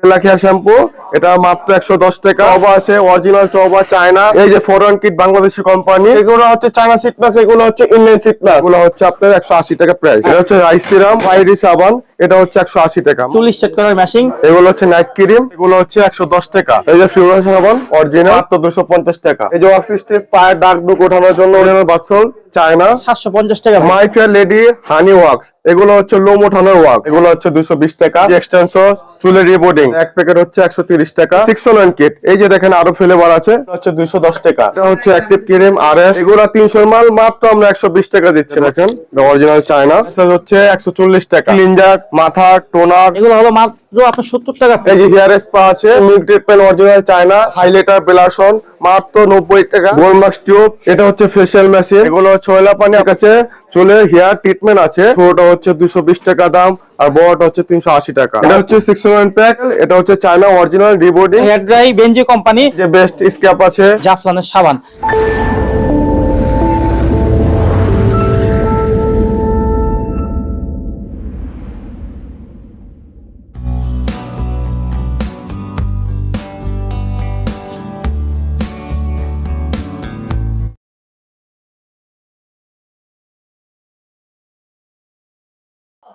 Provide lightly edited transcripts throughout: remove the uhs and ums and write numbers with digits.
বেলাখিয়া shampoo, এটা মাত্র 110 টাকা। চবা আছে অরিজিনাল চবা চায়না, এই যে ফরেন কিট বাংলাদেশি কোম্পানি, এগুলো হচ্ছে চায়না সিটনাস, এগুলো হচ্ছে ইন্ডিয়ান সিটনাস, এগুলো হচ্ছে আপনার 180 টাকা প্রাইস। এটা হচ্ছে রাইস সিরাম ফাইরি সাবান, এটা হচ্ছে 180 টাকা। 40 সেট করার মেশিং, এগুলো হচ্ছে নাইট ক্রিম, এগুলো হচ্ছে 110 টাকা। এই যে ফিউরাল সাবান অরিজিনাল মাত্র 250 টাকা। এই যে ওয়াক্স স্টিক পায়ের দাগ দুগ ওঠানোর জন্য অরিজিনাল বাথসল চায়না 750 টাকা। মাই ফেয়ার লেডি হানি ওয়াক্স, এগুলো হচ্ছে লোম ওঠানোর ওয়াক্স, এগুলো হচ্ছে 220 টাকা। এক্সটেনশন চুলের রিবোর্ডিং এক প্যাকেট হচ্ছে 130 টাকা। 609 কিট, এই যে দেখেন আরো ফ্লেভার আছে, হচ্ছে 210 টাকা। এটা হচ্ছে অ্যাক্টিভ ক্রিম আরএস, এগুলো 300 মাল মাত্র আমরা 120 টাকা দিচ্ছি। দেখেন অরিজিনাল চায়না, এটা হচ্ছে 140 টাকা। ক্লিনজার মাথা টোনার, এগুলো হলো মাত্র আপনার 70 টাকা। এই যে হেয়ার স্পা আছে milk treatment original China, highlighter ব্লাশন মাত্র 90 টাকা। গোলমাক্স টিউব, এটা হচ্ছে ফেশিয়াল মেশিন, এগুলো হচ্ছে ওয়েলা পানি কাছে চুলে হেয়ার ট্রিটমেন্ট আছে, ছোটটা হচ্ছে 220 টাকা দাম আর বড়টা হচ্ছে 380 টাকা। এটা হচ্ছে 609 প্যাক, এটা হচ্ছে China original rebonding hair dry বেনজি কোম্পানি, যে বেস্ট স্ক্যাপ আছে, জাফরানের সাবান।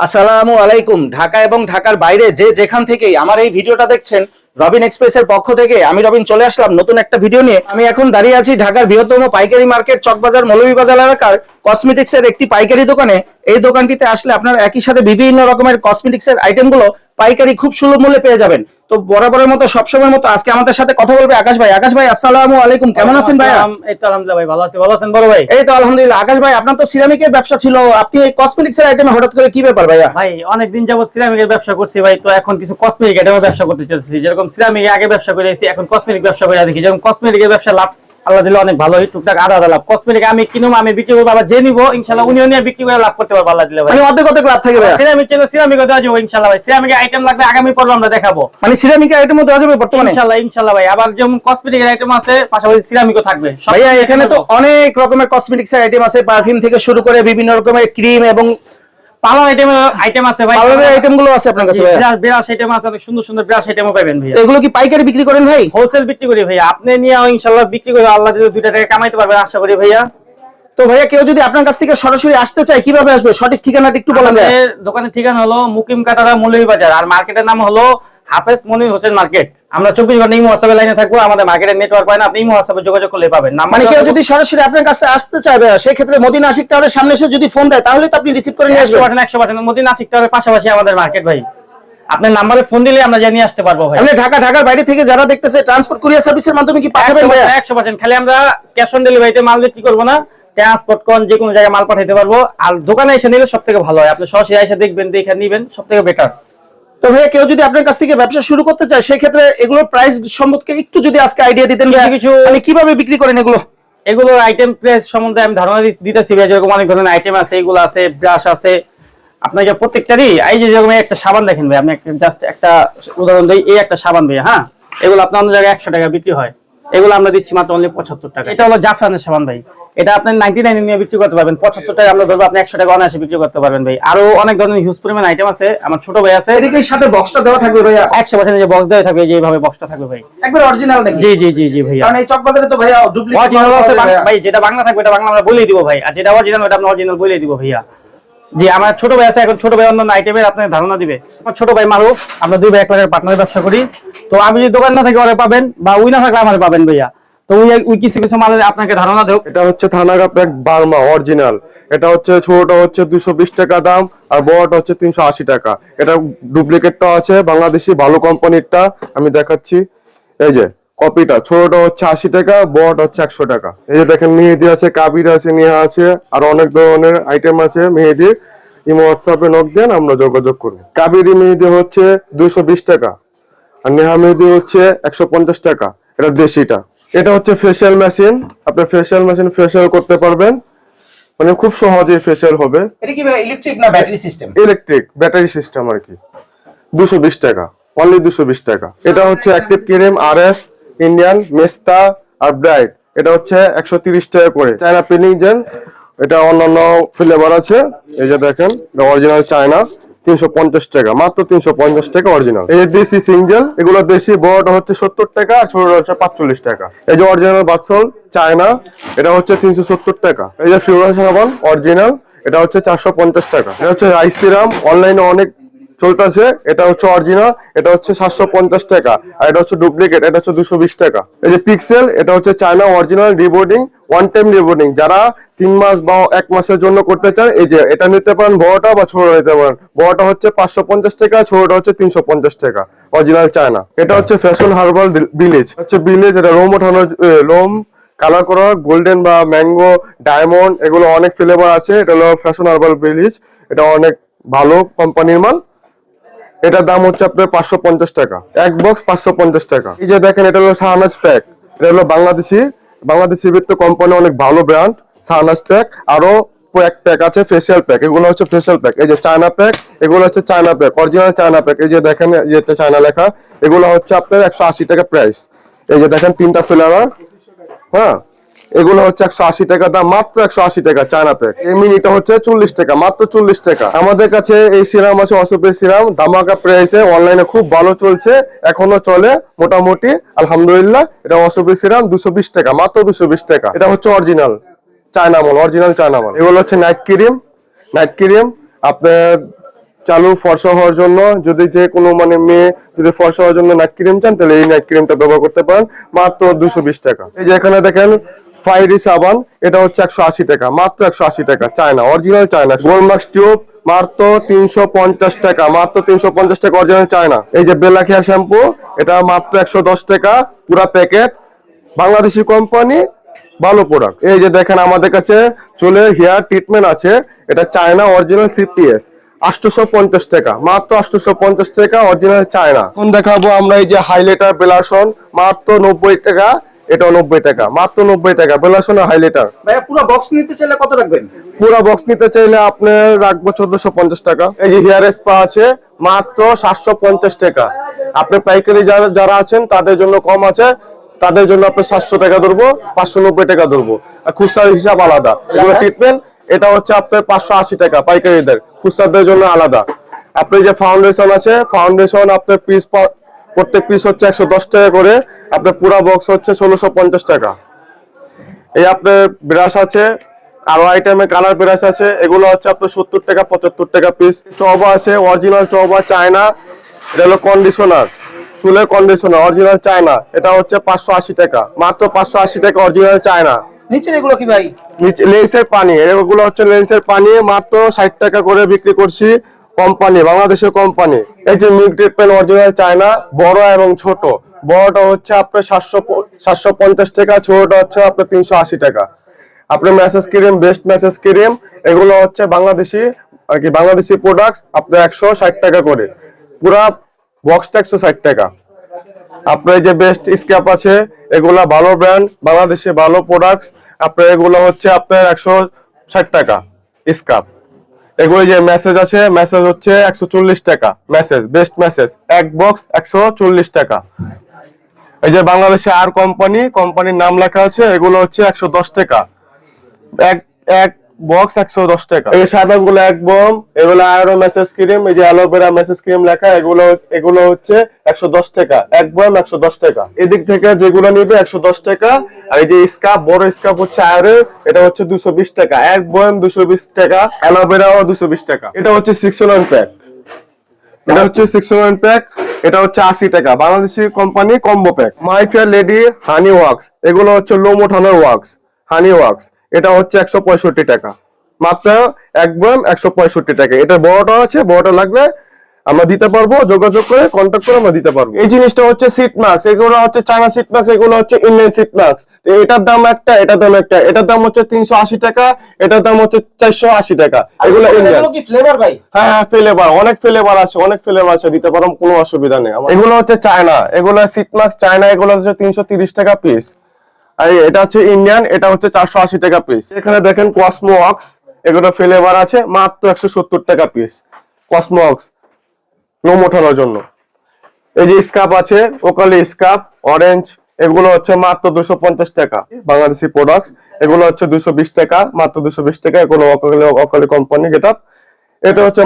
আসসালামু আলাইকুম। ঢাকা এবং ঢাকার বাইরে যে যেখান থেকেই আমার এই ভিডিওটা দেখছেন, রবিন এক্সপ্রেসের পক্ষ থেকে আমি রবিন চলে আসলাম নতুন একটা ভিডিও নিয়ে। আমি এখন দাঁড়িয়ে আছি ঢাকার বৃহত্তম পাইকারি মার্কেট চকবাজার মৌলভীবাজার এলাকার কসমেটিক্স এর একটি পাইকারি দোকানে। এই দোকানটিতে আসলে আপনারা একই সাথে বিভিন্ন রকমের কসমেটিক্স এর আইটেমগুলো পাইকারি খুব সুলভ মূল্যে পেয়ে যাবেন। তো বরাবরের মতো সবসময়ের মতো আজকে আমাদের সাথে কথা বলবে আকাশ ভাই। আকাশ ভাই আসসালামু আলাইকুম, কেমন আছেন ভাইয়া? এই তো আলহামদুলিল্লাহ ভাই, ভালো আছি। ভালো আছেন বড় ভাই? এই তো আলহামদুলিল্লাহ। আকাশ ভাই, আপনার তো সিরামিকের ব্যবসা ছিল, আপনি এই কসমেটিক্স এর আইটেমে হঠাৎ করে কি ব্যাপার ভাইয়া? ভাই অনেকদিন যাবত সিরামিকের ব্যবসা করছি ভাই, তো এখন কিছু কসমেটিক আইটেমের ব্যবসা করতে চাচ্ছি। যেরকম সিরামিক আগে ব্যবসা করে আছি, এখন কসমেটিক ব্যবসা করে দেখি। যেরকম কসমেটিকের ব্যবসা লাভ আল্লাহ দিলে অনেক ভালো, টুকটাক আধা আধা লাভ। কসমেটিক আমি কিনুম, আমি বিক্রি করবো, আবার যে নিবো ইনশাআল্লাহ উনিও নিয়ে বিক্রি করে লাভ করতে পারবো আল্লাহ দিলে ভাই। মানে অর্ধেক অর্ধেক লাভ থাকে ভাইয়া? সিরামিক ছিল সিরামিকও দেওয়া যাবে ইনশাআল্লাহ ভাই। সিরামিকের আইটেম লাগবে আগামী পর্বে আমরা দেখাবো। মানে সিরামিকের আইটেমও দেওয়া যাবে বর্তমানে? ইনশাআল্লাহ ইনশাআল্লাহ ভাই। আবার যেমন কসমেটিকের আইটেম আছে, পাশাপাশি সিরামিকও থাকবে ভাইয়া। এখানে তো অনেক রকমের কসমেটিক্স এর আইটেম আছে, পারফিউম থেকে শুরু করে বিভিন্ন রকমের ক্রিম এবং পার্লার আইটেম আছে ভাই। পার্লারের আইটেম গুলো আছে আপনার কাছে ভাইয়া? ব্রাশ আইটেম আছে, অনেক সুন্দর সুন্দর ব্রাশ আইটেমও পাবেন ভাই। এগুলো কি পাইকারি বিক্রি করেন ভাই? হোলসেল বিক্রি করি ভাইয়া। আপনি নিয়ে ইনশাআল্লাহ বিক্রি করে আল্লাহ দিলে 2 টাকা কামাইতে পারবেন আশা করি ভাইয়া। তো ভাইয়া কেউ যদি আপনার কাছ থেকে সরাসরি আসতে চায় কিভাবে আসবে? সঠিক ঠিকানাটা একটু বলেন ভাইয়া। আমাদের দোকানের ঠিকানা হলো মুকিম কাটারা মৌলভীবাজার, আর মার্কেটের নাম হলো হাফেজ মনির হোসেন মার্কেট। আমরা 24 ঘন্টা ইমো হোয়াটসঅ্যাপে লাইনে থাকবো। আমাদের মার্কেটের নেটওয়ার্ক পায় না, আপনি ইমো হোয়াটসঅ্যাপে যোগাযোগ করলে পাবেন। মানে কেউ যদি সরাসরি আপনার কাছে আসতে চায় ভাইয়া, সেই ক্ষেত্রে মদিনা আশিক টাওয়ারের সামনে এসে যদি ফোন দেয় তাহলে তো আপনি রিসিভ করে নিয়ে আসবেন? 100% মদিনা আশিক টাওয়ারের পাশাপাশি আমাদের মার্কেট ভাই। আপনার নাম্বারে ফোন দিলে আমরা জানিয়ে আসতে পারবো ভাই। আপনি ঢাকার বাইরে থেকে যারা দেখতেছে ট্রান্সপোর্ট কুরিয়ার সার্ভিসের মাধ্যমে কি পাঠাবেন ভাইয়া? 100%। খালি আমরা ক্যাশ অন ডেলিভারিতে মাল বিক্রি করবো না, ট্রান্সপোর্ট কোন যে কোনো জায়গায় মাল পাঠাইতে পারবো। আর দোকানে এসে নিলে সবথেকে ভালো হয়, আপনি সরাসরি এসে দেখবেন, দেখে নিবেন, সবথেকে বেটার। তো ভাইয়া কেউ যদি আপনার কাছ থেকে ব্যবসা শুরু করতে চায় সেই ক্ষেত্রে এগুলোর প্রাইস সম্পর্কে একটু যদি আজকে আইডিয়া দিতেন ভাইয়া, কিছু মানে কিভাবে বিক্রি করেন এগুলো? এগুলোর আইটেম প্রাইস সম্বন্ধে আমি ধারণা দিতেছি ভাই। যেরকম অনেক ধরনের আইটেম আছে, এগুলো আছে, ব্রাশ আছে আপনাকে প্রত্যেকটারই। এই যে যেরকম একটা সাবান দেখেন ভাই, আমি জাস্ট একটা উদাহরণ দিই। এই একটা সাবান ভাই, হ্যাঁ, এগুলো আপনার অন্য জায়গায় 100 টাকা বিক্রি হয়, এগুলো আমরা দিচ্ছি মাত্র অনলি 75 টাকা। এটা হলো জাফরানের সাবান ভাই, এটা আপনি 99 নিয়ে বিক্রি করতে পারবেন, 75 টাকা আমরা ধরবো, আপনি 100 টাকা অনায়াসে বিক্রি করতে পারবেন ভাই। আরো অনেক ধরনের হিউজ পরিমাণ আইটেম আছে। আমার ছোট ভাই আছে, এর সাথে বক্সটা দেওয়া থাকবে ভাইয়া? 100% যে বক্স দেওয়া থাকবে, যেভাবে বক্সটা থাকবে ভাই, একবার অরিজিনাল নাকি? জি জি জি জি ভাইয়া। কারণ এই চকবাজারে তো ভাইয়া ডুপ্লিকেট অরিজিনাল আছে ভাই, যেটা বাংলা থাকবে এটা বাংলা আমরা বলেই দিব ভাই, আর যেটা অরিজিনাল ওটা আমরা অরিজিনাল বলেই দিব ভাইয়া। জি, আমার ছোট ভাই আছে, এখন ছোট ভাই অন্যান্য আইটেমের আপনার ধারণা দিবে। আমার ছোট ভাই মারুফ, আমরা 2 ভাই এক লাখের পার্টনার ব্যবসা করি। তো আমি যদি দোকান না থাকি ওরে পাবেন, বা উই না থাকলে আমার পাবেন ভাইয়া। তো উই কিছু কিছু মালের আপনাকে ধারণা দেব। এটা হচ্ছে থানাগা প্যাক বার্মা অরিজিনাল, এটা হচ্ছে ছোটটা হচ্ছে 220 টাকা দাম আর বড়টা হচ্ছে 380 টাকা। এটা ডুপ্লিকেটটা আছে বাংলাদেশি ভালো কোম্পানিরটা, আমি দেখাচ্ছি। এই যে কপিটা, ছোটটা হচ্ছে 80 টাকা, বড়টা হচ্ছে 100 টাকা। এই যে দেখেন মেহেদি আছে, কাবির আছে, নেহা আছে, আর অনেক ধরনের আইটেম আছে মেহেদির। ইমো হোয়াটসঅ্যাপে নক দেন, আমরা যোগাযোগ করব। কাবিরি মেহেদি হচ্ছে 220 টাকা আর নেহা মেহেদি হচ্ছে 150 টাকা। এটা দেশিটা। এটা হচ্ছে ফেশিয়াল মেশিন, আপনি ফেশিয়াল করতে পারবেন, মানে খুব সহজেই ফেশিয়াল হবে। এটা কি ভাই ইলেকট্রিক না battery system? Electric battery system আর কি। 220 টাকা, অনলি 220 টাকা। এটা হচ্ছে অ্যাক্টিভ ক্রিম আরএস ইন্ডিয়ান মেস্তা আর ব্রাইট, এটা হচ্ছে 130 টাকা করে। চায়না পেনিং জেল, এটা অন্যান্য ফ্লেভার আছে। এই যে দেখেন অরিজিনাল চায়না, 350 টাকা, মাত্র 350 টাকা অরিজিনাল। এই যে দেশি সিঙ্গেল, এগুলো দেশি, বড়টা হচ্ছে 70 টাকা আর ছোটটা হচ্ছে 45 টাকা। এই যে অরিজিনাল বাথসল চায়না, এটা হচ্ছে 370 টাকা। এই যে ফিউরাল সাবান অরিজিনাল, এটা হচ্ছে 450 টাকা। এটা হচ্ছে রাইস সিরাম, অনলাইনে অনেক চলতেছে, এটা হচ্ছে অরিজিনাল, এটা হচ্ছে 750 টাকা। আর এটা হচ্ছে ডুপ্লিকেট, এটা হচ্ছে 220 টাকা। এই যে পিক্সেল, এটা হচ্ছে চায়না অরিজিনাল রিবোর্ডিং, ওয়ান টাইম রিবোর্ডিং, যারা 3 মাস বা 1 মাসের জন্য করতে চান, এই যে এটা নিতে পারেন, বড়টা বা ছোট নিতে পারেন। বড়টা হচ্ছে 550 টাকা, ছোটটা হচ্ছে 350 টাকা, অরিজিনাল চায়না। এটা হচ্ছে ফ্যাশন হার্বাল ভিলেজ, হচ্ছে ভিলেজ, এটা লোম ওঠানোর, লোম কালার করা, গোল্ডেন বা ম্যাঙ্গো, ডায়মন্ড, এগুলো অনেক ফ্লেভার আছে। এটা হলো ফ্যাশন হার্বাল ভিলেজ, এটা অনেক ভালো কোম্পানির মাল। এটার দাম হচ্ছে আপনার 550 টাকা, এক বক্স 550 টাকা। এই যে দেখেন, এটা হলো শাহনাজ প্যাক, এটা হলো বাংলাদেশি ভিত্তিক কোম্পানি, অনেক ভালো ব্র্যান্ড শাহনাজ প্যাক। আরো এক প্যাক আছে ফেসিয়াল প্যাক, এগুলো হচ্ছে ফেসিয়াল প্যাক। এই যে চায়না প্যাক, এগুলো হচ্ছে China pack, original China pack. এই যে দেখেন, যে এটা চায়না লেখা, এগুলো হচ্ছে আপনার 180 টাকা প্রাইস। এই যে দেখেন 3টা ফ্লেভার, হ্যাঁ, এগুলো হচ্ছে 180 টাকা দাম, মাত্র 180 টাকা চায়না প্যাক। এই মিনিটা হচ্ছে 40 টাকা, মাত্র 40 টাকা। আমাদের কাছে এই সিরাম আছে, অসুপের সিরাম, ধামাকা প্রাইসে, অনলাইনে খুব ভালো চলছে, এখনো চলে মোটামুটি, আলহামদুলিল্লাহ। এটা অসুপের সিরাম 220 টাকা, মাত্র 220 টাকা। এটা হচ্ছে অরিজিনাল চায়না মাল, অরিজিনাল চায়না মাল। এগুলো হচ্ছে নাইট ক্রিম, আপনার চালু ফর্সা হওয়ার জন্য, যদি যে কোনো মানে মেয়ে যদি ফর্সা হওয়ার জন্য নাইট ক্রিম চান, তাহলে এই নাইট ক্রিমটা ব্যবহার করতে পারেন, মাত্র 220 টাকা। এই যে এখানে দেখেন ফাইরি সাবান, এটা হচ্ছে 180 টাকা, মাত্র 180 টাকা, চায়না, অরিজিনাল চায়না। গোলমাক্স টিউব মাত্র 350 টাকা, মাত্র 350 টাকা, অরিজিনাল চায়না। এই যে বেলা কেয়ার শ্যাম্পু, এটা মাত্র 110 টাকা, পুরা প্যাকেট, বাংলাদেশি কোম্পানি, ভালো প্রোডাক্ট। এই যে দেখেন, আমাদের কাছে চুলের হেয়ার ট্রিটমেন্ট আছে, এটা চায়না অরিজিনাল সিপিএস, 850 টাকা, মাত্র 850 টাকা, অরিজিনাল চায়না। এখন দেখাবো আমরা এই যে হাইলাইটার বেলাসন, মাত্র 90 টাকা, এটাও 90 টাকা, মাত্র 90 টাকা, বেলাসন হাইলাইটার। ভাইয়া পুরো বক্স নিতে চাইলে কত রাখবেন? পুরো বক্স নিতে চাইলে আপনার রাখবো 1450 টাকা। এই যে হেয়ার স্পা আছে, মাত্র 750 টাকা। আপনি পাইকারি যারা আছেন তাদের জন্য কম আছে, তাদের জন্য আপনি 700 টাকা ধরবো, 590 টাকা ধরবো, আর খুচরা হিসাব আলাদা। এগুলো ট্রিটমেন্ট, এটা হচ্ছে আপনার 580 টাকা পাইকারিদের, খুচরাদের জন্য আলাদা। আপনি যে ফাউন্ডেশন আছে, ফাউন্ডেশন আপনার পিস, প্রত্যেক পিস হচ্ছে 110 টাকা করে, আপনার পুরো বক্স হচ্ছে 1650 টাকা। এই আপনার ব্রাশ আছে, আরো আইটেমে কালার ব্রাশ আছে, এগুলো হচ্ছে আপনার 70 টাকা 75 টাকা পিস। চওবা আছে, অরিজিনাল চওবা চায়না, এটা হলো কন্ডিশনার, চুলের কন্ডিশনার, অরিজিনাল চায়না, এটা হচ্ছে 580 টাকা, মাত্র 580 টাকা, অরিজিনাল চায়না। নিচের এগুলো কি ভাই? নিচে লেন্সের পানি, এগুলো হচ্ছে লেন্সের পানি, মাত্র 60 টাকা করে বিক্রি করছি, কোম্পানি, বাংলাদেশের কোম্পানি। এই যে মিল্ক ট্রিটমেন্ট, অরিজিনাল চায়না, বড় এবং ছোট, বড়টা হচ্ছে আপনার 750 টাকা, ছোটটা হচ্ছে আপনার 380 টাকা। আপনার message cream, best message cream, এগুলো হচ্ছে বাংলাদেশি আর কি, বাংলাদেশি প্রোডাক্টস, আপনার 160 টাকা করে, পুরা বক্সটা 160 টাকা। আপনার যে বেস্ট স্ক্যাপ আছে, এগুলা ভালো ব্র্যান্ড, বাংলাদেশে ভালো প্রোডাক্টস, আপনার এগুলো হচ্ছে আপনার 160 টাকা স্ক্যাপ। এগুলো যে মেসেজ আছে, মেসেজ হচ্ছে 140 টাকা, মেসেজ বেস্ট মেসেজ, এক বক্স 140 টাকা। এই যে বাংলাদেশে আর কোম্পানির নাম লেখা আছে, এগুলো হচ্ছে 110 টাকা, এক এক বক্স 110 টাকা। এই সাদা গুলো এক বোম, এগুলো আয়রো মেসেজ ক্রিম, এই যে অ্যালোভেরা মেসেজ ক্রিম লেখা, এগুলো হচ্ছে 110 টাকা, এক বোম 110 টাকা। এদিক থেকে যেগুলো নিবে 110 টাকা। আর এই যে স্কাপ, বড় স্কাপ হচ্ছে আয়রো, এটা হচ্ছে 220 টাকা, এক বোম 220 টাকা, অ্যালোভেরাও 220 টাকা। এটা হচ্ছে 609 প্যাক, এটা হচ্ছে 609 প্যাক, এটা হচ্ছে 80 টাকা, বাংলাদেশি কোম্পানি কম্বো প্যাক। মাই ফেয়ার লেডি হানি ওয়াক্স, এগুলো হচ্ছে লোম ওঠানোর ওয়াক্স, হানি ওয়াক্স, এটা হচ্ছে 165 টাকা, মাত্র এক বোম 165 টাকা। এটা বড়টা আছে, বড়টা লাগবে আমরা দিতে পারবো, যোগাযোগ করে কন্ট্যাক্ট করে আমরা দিতে পারবো। এই জিনিসটা হচ্ছে সিট মাস্ক, এগুলো হচ্ছে চায়না সিট মাস্ক, এগুলো হচ্ছে ইন্ডিয়ান সিট মাস্ক। এটার দাম একটা, এটার দাম একটা, এটার দাম হচ্ছে 380 টাকা, এটার দাম হচ্ছে 480 টাকা। এগুলো ইন্ডিয়ান। কি ফ্লেভার ভাই? হ্যাঁ হ্যাঁ, ফ্লেভার, অনেক ফ্লেভার আছে, অনেক ফ্লেভার আছে, দিতে পারো, কোনো অসুবিধা নেই। এগুলো হচ্ছে চায়না, এগুলো সিট মাস্ক চায়না, এগুলো হচ্ছে 330 টাকা পিস। আর এটা হচ্ছে ইন্ডিয়ান, এটা হচ্ছে 480 টাকা পিস। এখানে দেখেন কসমো ওয়াক্স, এগুলো ফ্লেভার আছে, মাত্র 170 টাকা পিস, কসমো ওয়াক্স লোম ওঠানোর জন্য। এই যে স্কাপ আছে, ওকালি স্কাপ, অরেঞ্জ, এগুলো হচ্ছে মাত্র 250 টাকা, বাংলাদেশি প্রোডাক্টস, এগুলো হচ্ছে 220 টাকা, মাত্র 220 টাকা, এগুলো ওকালি কোম্পানি গেটআপ। এটা হচ্ছে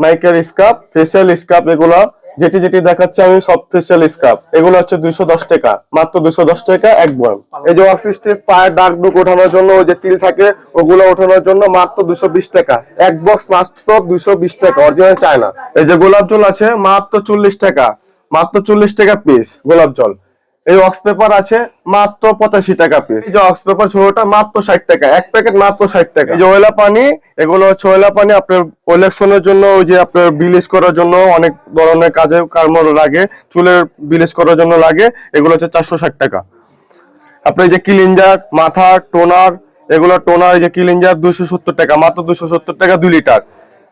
নাইকের স্কার্ফ, ফেসিয়াল স্কার্ফ, এগুলো যেটি যেটি দেখাচ্ছে আমি সব ফেসিয়াল স্কার্ফ, এগুলো হচ্ছে 210 টাকা, মাত্র 210 টাকা এক বয়াম। এই যে ওয়াক্স স্টিক পায়ের দাগ দুগ ওঠানোর জন্য ওই যে তিল থাকে ওগুলো ওঠানোর জন্য মাত্র 220 টাকা এক বক্স, মাত্র 220 টাকা, অরিজিনাল চায়না। এই যে গোলাপ জল আছে মাত্র 40 টাকা, মাত্র 40 টাকা পিস গোলাপ জল। এই ওয়াক্স পেপার আছে মাত্র 85 টাকা পিস। এই যে ওয়াক্স পেপার ছোটটা মাত্র 60 টাকা, এক প্যাকেট মাত্র 60 টাকা। এই যে ওয়েলা পানি, এগুলো হচ্ছে ওয়েলা পানি আপনার ইলেকশনের জন্য, ওই যে আপনার বিলিশ করার জন্য, অনেক ধরনের কাজে কর্ম লাগে, চুলের বিলিশ করার জন্য লাগে, এগুলো হচ্ছে 460 টাকা। আপনার এই যে ক্লিনজার, মাথা টোনার, এগুলো টোনার, এই যে ক্লিনজার 270 টাকা, মাত্র 270 টাকা 2 লিটার।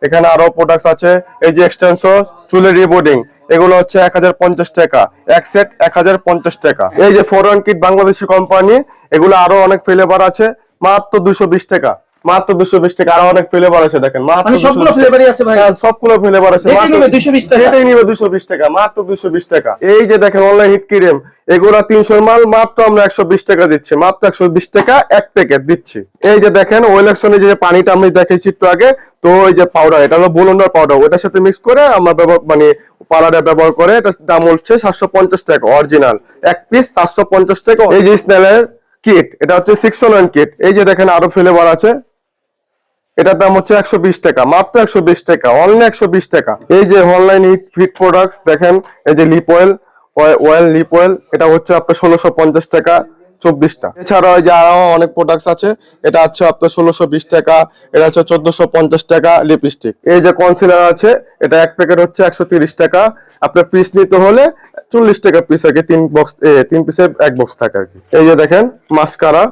এখানে আরো প্রোডাক্টস আছে, এই যে এক্সটেনশন, চুলের রিবোর্ডিং, এগুলো হচ্ছে 1050 টাকা এক সেট, 1050 টাকা। এই যে ফরেন কিট বাংলাদেশি কোম্পানি, এগুলো আরো অনেক ফ্লেভার আছে, মাত্র 220 টাকা, মাত্র 220 টাকা। আরো অনেক ফ্লেভার আছে দেখেন, মাত্র মানে সবগুলো ফ্লেভারই আছে ভাই, সবগুলো ফ্লেভার আছে, যেটা নিবে 220 টাকা, এটাই নিবে 220 টাকা, মাত্র 220 টাকা। এই যে দেখেন অনলাইন হিট ক্রিম, এগুলা 300 মাল, মাত্র আমরা 120 টাকা দিচ্ছি, মাত্র 120 টাকা এক প্যাকেট দিচ্ছি। এই যে দেখেন ওয়েলেক্সনে যে পানিটা আমি দেখাইছি একটু আগে, তো এই যে পাউডার, এটা হলো বোলন্ডার পাউডার, ওটার সাথে মিক্স করে আমরা মানে পার্লারে ব্যবহার করে, এটার দাম হচ্ছে 750 টাকা অরিজিনাল, এক পিস 750 টাকা। এই যে স্নেলের কিট, এটা হচ্ছে 609 কিট। এই যে দেখেন আরো ফ্লেভার আছে, এটার দাম হচ্ছে 120 টাকা, মাত্র 120 টাকা, অনলি 120 টাকা। এই যে অনলাইন হিট প্রোডাক্টস দেখেন, এই যে লিপ অয়েল লিপ অয়েল, এটা হচ্ছে আপনার 1650 টাকা 24টা। এছাড়াও এই যে আরো অনেক প্রোডাক্টস আছে, এটা হচ্ছে আপনার 1620 টাকা, এটা হচ্ছে 1450 টাকা লিপস্টিক। এই যে কনসিলার আছে, এটা এক প্যাকেট হচ্ছে 130 টাকা, আপনার পিস নিতে হলে 40 টাকা পিস আর কি, 3 পিসের এক বক্স থাকে আর কি। এই যে দেখেন মাস্কারা,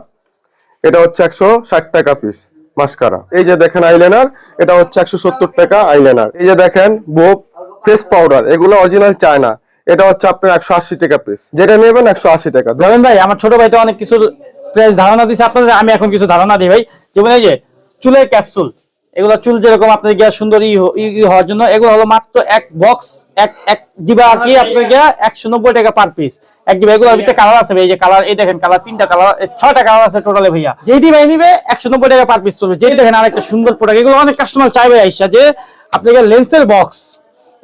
এটা হচ্ছে 160 টাকা পিস মাস্কারা। এই যে দেখেন আইলাইনার, এটা হচ্ছে 170 টাকা আইলাইনার। এই যে দেখেন বোপ ফেস পাউডার, এগুলো অরিজিনাল চায়না, এটা হচ্ছে আপনার 180 টাকা পিস, যেটা নেবেন 180 টাকা। ধরেন ভাই আমার ছোট ভাই তো অনেক কিছু প্রাইস ধারণা দিছে আপনাদের, আমি এখন কিছু ধারণা দিই ভাই। যেমন এই যে চুলের ক্যাপসুল, এগুলো চুল যেরকম আপনার গিয়া সুন্দর হওয়ার জন্য, এগুলো হলো মাত্র এক বক্স এক দিবা আর কি আপনার গিয়া 190 টাকা পার পিস এক দিবা। এগুলোর ভিতরে কালার আছে ভাই, এই যে কালার, এই দেখেন কালার 3টা কালার, 6টা কালার আছে টোটালে ভাইয়া। যেই ভাই নিবে 190 টাকা পার পিস পড়বে। যেই দেখেন আরেকটা সুন্দর প্রোডাক্ট, এগুলো অনেক কাস্টমার চাইবে আইসা যে আপনাকে লেন্সের বক্স,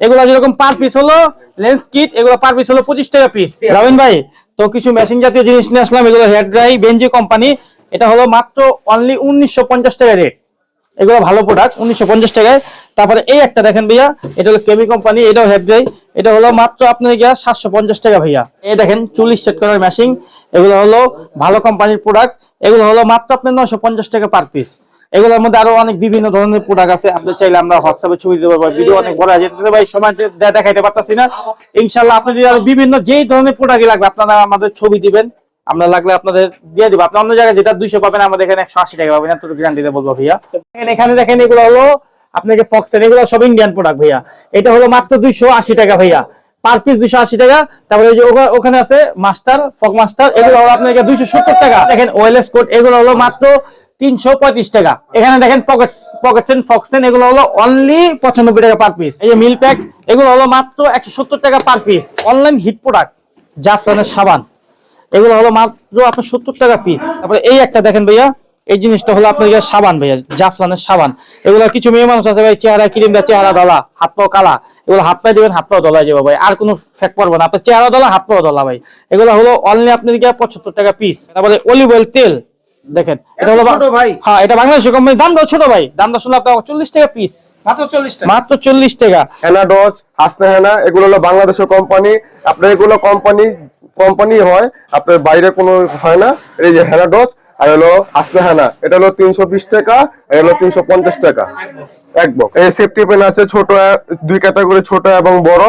এগুলো যেরকম পার পিস হলো লেন্স কিট, এগুলো পার পিস হলো 25 টাকা পিস। রবিন ভাই তো কিছু মেশিন জাতীয় জিনিস নিয়ে আসলাম, এগুলো হেয়ার ড্রাই বেঞ্জি কোম্পানি, এটা হলো মাত্র অনলি 1950 টাকা রেট, এগুলো ভালো প্রোডাক্ট 1950 টাকায়। তারপরে এই একটা দেখেন ভাইয়া, এটা হলো কেমি কোম্পানি, এটাও হেয়ার ড্রাই, এটা হলো মাত্র আপনার গিয়া 750 টাকা ভাইয়া। এই দেখেন চুল সেট করার মেশিন, এগুলো হলো ভালো কোম্পানির প্রোডাক্ট, এগুলো হলো মাত্র আপনার 950 টাকা পার পিস। এগুলোর মধ্যে আরো অনেক বিভিন্ন ধরনের প্রোডাক্ট আছে, আপনি চাইলে আমরা হোয়াটসঅ্যাপে ছবি দিতে পারবো, ভিডিও অনেক বড় হয়ে যেতে ভাই, সময় দেখাইতে পারতাছি না। ইনশাআল্লাহ আপনি যদি আরো বিভিন্ন যেই ধরনের প্রোডাক্ট লাগবে আপনারা আমাদের ছবি দিবেন, আমরা লাগলে আপনাদের দিয়ে দিব। আপনি অন্য জায়গায় যেটা 200 পাবেন, আমাদের এখানে 180 টাকা পাবেন, এতটুকু গ্যারান্টিতে বলবো ভাইয়া। এখানে দেখেন এগুলো হলো আপনাকে ফক্সের, এগুলো সব ইন্ডিয়ান প্রোডাক্ট ভাইয়া, এটা হলো মাত্র 280 টাকা ভাইয়া পার পিস, 280 টাকা। তারপরে এই যে ওখানে আছে মাস্টার, ফক মাস্টার, এগুলো হলো আপনাকে 270 টাকা। দেখেন ওয়েলএস কোড, এগুলো হলো মাত্র 335 টাকা। এখানে দেখেন পকেটসেন ফক্সেন, এগুলো হলো অনলি 95 টাকা পার পিস। এই যে মিল প্যাক, এগুলো হলো মাত্র 170 টাকা per piece. Online hit product জাফরানের সাবান, এগুলো হলো মাত্র আপনার 70 টাকা পিস। তারপরে এই একটা দেখেন ভাইয়া, এই জিনিসটা হলো আপনার সাবান ভাইয়া, জাফরানের সাবান। এগুলো কিছু মেয়ে মানুষ আছে ভাই চেহারা ক্রিম দেয়, চেহারা দলা, হাত পাও কালা, এগুলো হাত পায়ে দিবেন, হাত পাও দলা যাবে ভাই, আর কোনো ফেক পড়বে না, আপনার চেহারা দলা হাত পাও দলা ভাই। এগুলো হলো অনলি আপনার 75 টাকা পিস। তারপরে অলিভ অয়েল তেল দেখেন, এটা হলো ছোট ভাই, হ্যাঁ এটা বাংলাদেশ কোম্পানি, দামটা ছোট ভাই, দামটা শুনলে আপনার 40 টাকা পিস, মাত্র 40 টাকা, মাত্র 40 টাকা। হেনা ডজ, হাসনা হেনা, এগুলো হলো বাংলাদেশের কোম্পানি, আপনার এগুলো কোম্পানি হয়, আপনার বাইরে কোনো হয় না। এই যে হেনা ডজ আর হলো হাসনা হেনা, এটা হলো 320 টাকা, আর হলো 350 টাকা এক বক্স। এই সেফটি পেন আছে ছোট, 2 ক্যাটাগরি, ছোট এবং বড়।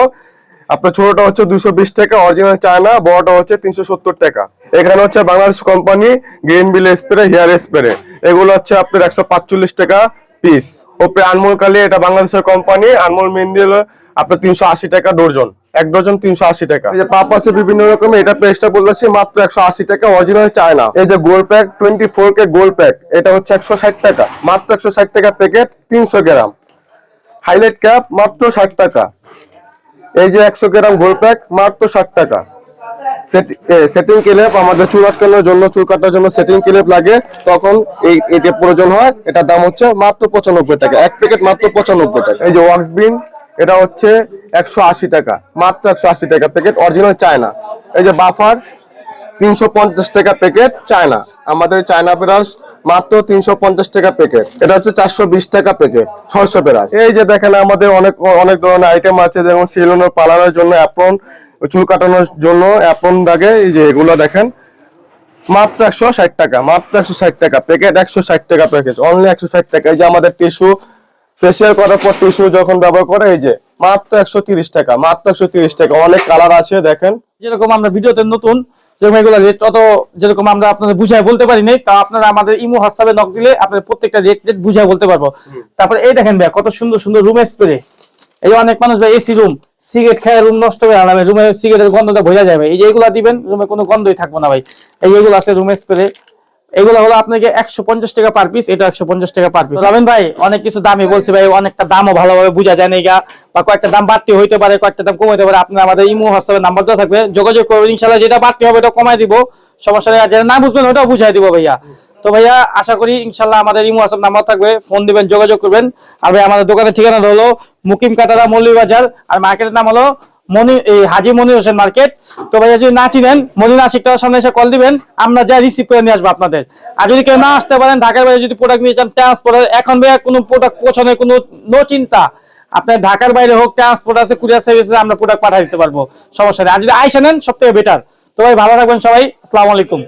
আপনার ছোটটা হচ্ছে 220 টাকা অরিজিনাল চায়না, বড়টা হচ্ছে 370 টাকা। এখানে হচ্ছে বাংলাদেশ কোম্পানি গ্রিন বিল স্প্রে, হেয়ার স্প্রে, এগুলো হচ্ছে আপনার 145 টাকা পিস। ওপরে আনমোল কালি, এটা বাংলাদেশের কোম্পানি, আনমোল মেহেন্দি হলো আপনার 380 টাকা ডজন, এক ডজন 380 টাকা। এই যে পাপ আছে বিভিন্ন রকমের, এটা প্রাইসটা বলতেছি মাত্র 180 টাকা অরিজিনাল চায়না। এই যে gold pack 24K gold pack, এটা হচ্ছে 160 টাকা, মাত্র 160 টাকা প্যাকেট, 300 গ্রাম। হাইলাইট ক্যাপ মাত্র 60 টাকা। এই যে 100 গ্রাম গোল্ড প্যাক মাত্র 60 টাকা। সেটিং ক্লিপ আমাদের চুল আটকানোর জন্য, চুল কাটার জন্য সেটিং ক্লিপ লাগে, তখন এই যে প্রয়োজন হয়। এটার দাম হচ্ছে মাত্র 95 টাকা, এক প্যাকেট মাত্র 95 টাকা। এই যে ওয়াক্স বিন, এটা হচ্ছে 180 টাকা, মাত্র 180 টাকা প্যাকেট, অরিজিনাল চায়না। এই যে বাফার 350 টাকা প্যাকেট, চায়না। আমাদের চায়না ব্রাশ মাত্র 350 টাকা প্যাকেট, এটা হচ্ছে 420 টাকা প্যাকেট, 600 ব্রাশ। এই যে দেখেন আমাদের অনেক অনেক ধরনের আইটেম আছে, যেমন সেলুনের পার্লারের জন্য অ্যাপ্রন, চুল কাটানোর জন্য অ্যাপ্রন লাগে। এই যে এগুলো দেখেন মাত্র 160 টাকা, মাত্র 160 টাকা প্যাকেট, 160 টাকা প্যাকেট, অনলি 160 টাকা। এই যে আমাদের টিস্যু, ফেসিয়াল করার পর টিস্যু যখন ব্যবহার করে, এই যে মাত্র 130 টাকা, মাত্র 130 টাকা। অনেক কালার আছে দেখেন। যেরকম আমরা ভিডিওতে নতুন, যেরকম এগুলো রেট অত যেরকম আমরা আপনাদের বুঝাই বলতে পারি নাই, তা আপনারা আমাদের ইমো হোয়াটসঅ্যাপে নক দিলে আপনাদের প্রত্যেকটা রেট বুঝাই বলতে পারবো। তারপরে এই দেখেন ভাই কত সুন্দর সুন্দর রুম স্প্রে। এই যে অনেক মানুষ ভাই এসি রুম, সিগারেট খেয়ে রুম নষ্ট হয়ে আলামে, রুমে সিগারেটের গন্ধটা বোঝা যায় ভাই। এই যে এগুলা দিবেন, রুমে কোনো গন্ধই থাকবো না ভাই। এই যেগুলো আছে রুম স্প্রে, এগুলো হলো আপনাকে 150 টাকা পার পিস, এটা 150 টাকা পার পিস। রবিন ভাই অনেক কিছু দামই বলছে ভাই, অনেকটা দামও ভালোভাবে বোঝা যায় না, বা কয়েকটা দাম বাড়তি হইতে পারে, কয়েকটা দাম কম হইতে পারে। আপনার আমাদের ইমো হোয়াটসঅ্যাপের নাম্বার দেওয়া থাকবে, যোগাযোগ করবেন, ইনশাআল্লাহ যেটা বাড়তি হবে ওটা কমাই দিব, সমস্যা নেই। আর যেটা না বুঝবেন ওটাও বুঝাই দিব ভাইয়া। তো ভাইয়া আশা করি ইনশাআল্লাহ আমাদের ইমো হোয়াটসঅ্যাপ নাম্বার থাকবে, ফোন দিবেন, যোগাযোগ করবেন। আর ভাই আমাদের দোকানের ঠিকানা হলো মুকিম কাটারা মৌলভীবাজার, আর মার্কেটের নাম হলো হাজী মনির হোসেন মার্কেট। তো ভাইয়া যদি না চিনেন, মদিনা আশিকটার সামনে এসে কল দিবেন, আমরা যা রিসিভ করে নিয়ে আসবো আপনাদের। আর যদি কেউ না আসতে পারেন, ঢাকার বাইরে যদি প্রোডাক্ট নিয়ে চান, ট্রান্সপোর্ট, এখন ভাইয়া কোনো প্রোডাক্ট পৌঁছানোর কোনো নো চিন্তা, আপনার ঢাকার বাইরে হোক, ট্রান্সপোর্ট আছে, কুরিয়ার সার্ভিসে আমরা প্রোডাক্ট পাঠিয়ে দিতে পারবো, সমস্যা নেই। আর যদি আইসা নেন সব থেকে বেটার। তো ভাই ভালো থাকবেন সবাই, আসসালামু আলাইকুম।